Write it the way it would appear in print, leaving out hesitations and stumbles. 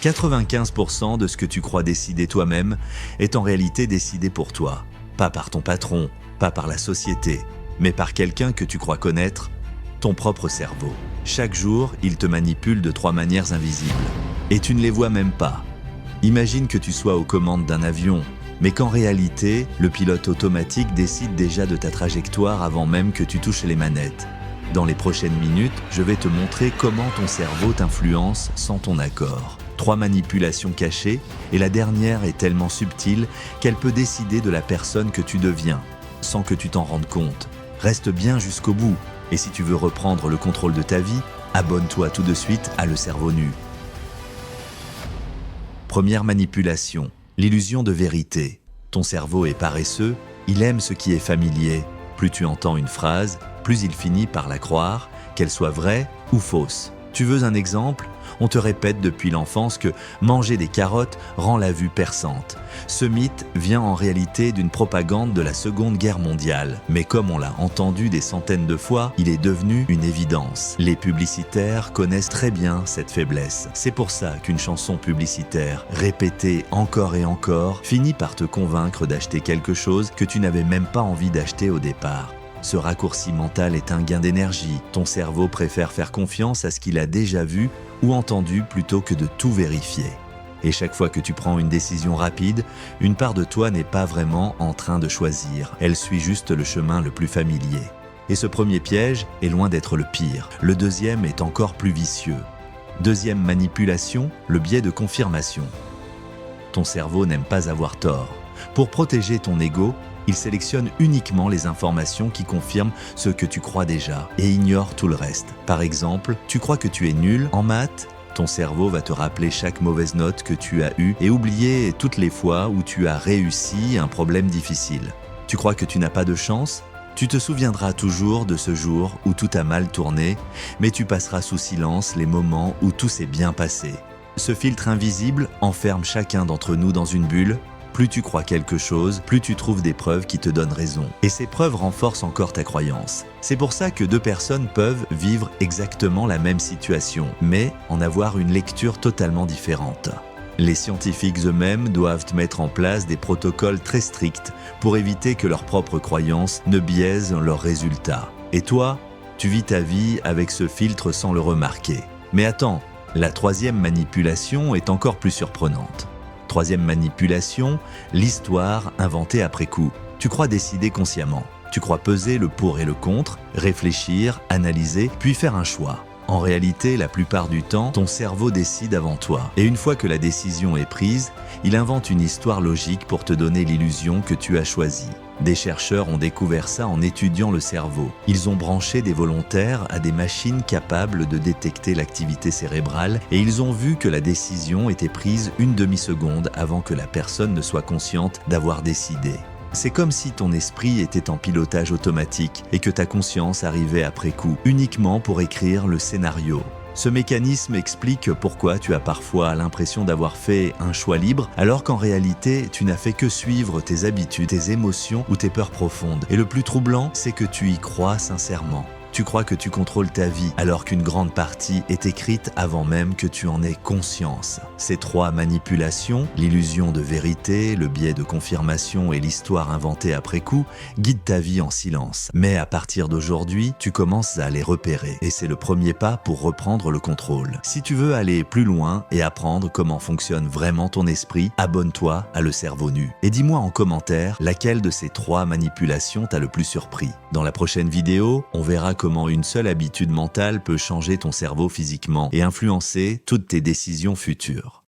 95% de ce que tu crois décider toi-même est en réalité décidé pour toi. Pas par ton patron, pas par la société, mais par quelqu'un que tu crois connaître, ton propre cerveau. Chaque jour, il te manipule de 3 manières invisibles. Et tu ne les vois même pas. Imagine que tu sois aux commandes d'un avion, mais qu'en réalité, le pilote automatique décide déjà de ta trajectoire avant même que tu touches les manettes. Dans les prochaines minutes, je vais te montrer comment ton cerveau t'influence sans ton accord. 3 manipulations cachées, et la dernière est tellement subtile qu'elle peut décider de la personne que tu deviens, sans que tu t'en rendes compte. Reste bien jusqu'au bout, et si tu veux reprendre le contrôle de ta vie, abonne-toi tout de suite à Le Cerveau Nu. Première manipulation, l'illusion de vérité. Ton cerveau est paresseux, il aime ce qui est familier. Plus tu entends une phrase, plus il finit par la croire, qu'elle soit vraie ou fausse. Tu veux un exemple ? On te répète depuis l'enfance que manger des carottes rend la vue perçante. Ce mythe vient en réalité d'une propagande de la Seconde Guerre mondiale. Mais comme on l'a entendu des centaines de fois, il est devenu une évidence. Les publicitaires connaissent très bien cette faiblesse. C'est pour ça qu'une chanson publicitaire, répétée encore et encore, finit par te convaincre d'acheter quelque chose que tu n'avais même pas envie d'acheter au départ. Ce raccourci mental est un gain d'énergie. Ton cerveau préfère faire confiance à ce qu'il a déjà vu ou entendu plutôt que de tout vérifier. Et chaque fois que tu prends une décision rapide, une part de toi n'est pas vraiment en train de choisir. Elle suit juste le chemin le plus familier. Et ce premier piège est loin d'être le pire. Le deuxième est encore plus vicieux. Deuxième manipulation, le biais de confirmation. Ton cerveau n'aime pas avoir tort. Pour protéger ton ego, il sélectionne uniquement les informations qui confirment ce que tu crois déjà et ignore tout le reste. Par exemple, tu crois que tu es nul en maths, ton cerveau va te rappeler chaque mauvaise note que tu as eue et oublier toutes les fois où tu as réussi un problème difficile. Tu crois que tu n'as pas de chance ? Tu te souviendras toujours de ce jour où tout a mal tourné, mais tu passeras sous silence les moments où tout s'est bien passé. Ce filtre invisible enferme chacun d'entre nous dans une bulle. Plus tu crois quelque chose, plus tu trouves des preuves qui te donnent raison. Et ces preuves renforcent encore ta croyance. C'est pour ça que 2 personnes peuvent vivre exactement la même situation, mais en avoir une lecture totalement différente. Les scientifiques eux-mêmes doivent mettre en place des protocoles très stricts pour éviter que leurs propres croyances ne biaisent leurs résultats. Et toi, tu vis ta vie avec ce filtre sans le remarquer. Mais attends, la 3e manipulation est encore plus surprenante. 3e manipulation, l'histoire inventée après coup. Tu crois décider consciemment. Tu crois peser le pour et le contre, réfléchir, analyser, puis faire un choix. En réalité, la plupart du temps, ton cerveau décide avant toi. Et une fois que la décision est prise, il invente une histoire logique pour te donner l'illusion que tu as choisie. Des chercheurs ont découvert ça en étudiant le cerveau. Ils ont branché des volontaires à des machines capables de détecter l'activité cérébrale et ils ont vu que la décision était prise une demi-seconde avant que la personne ne soit consciente d'avoir décidé. C'est comme si ton esprit était en pilotage automatique et que ta conscience arrivait après coup, uniquement pour écrire le scénario. Ce mécanisme explique pourquoi tu as parfois l'impression d'avoir fait un choix libre, alors qu'en réalité, tu n'as fait que suivre tes habitudes, tes émotions ou tes peurs profondes. Et le plus troublant, c'est que tu y crois sincèrement. Tu crois que tu contrôles ta vie, alors qu'une grande partie est écrite avant même que tu en aies conscience. Ces 3 manipulations, l'illusion de vérité, le biais de confirmation et l'histoire inventée après coup, guident ta vie en silence. Mais à partir d'aujourd'hui, tu commences à les repérer. Et c'est le premier pas pour reprendre le contrôle. Si tu veux aller plus loin et apprendre comment fonctionne vraiment ton esprit, abonne-toi à Le Cerveau Nu. Et dis-moi en commentaire laquelle de ces 3 manipulations t'a le plus surpris. Dans la prochaine vidéo, on verra comment une seule habitude mentale peut changer ton cerveau physiquement et influencer toutes tes décisions futures.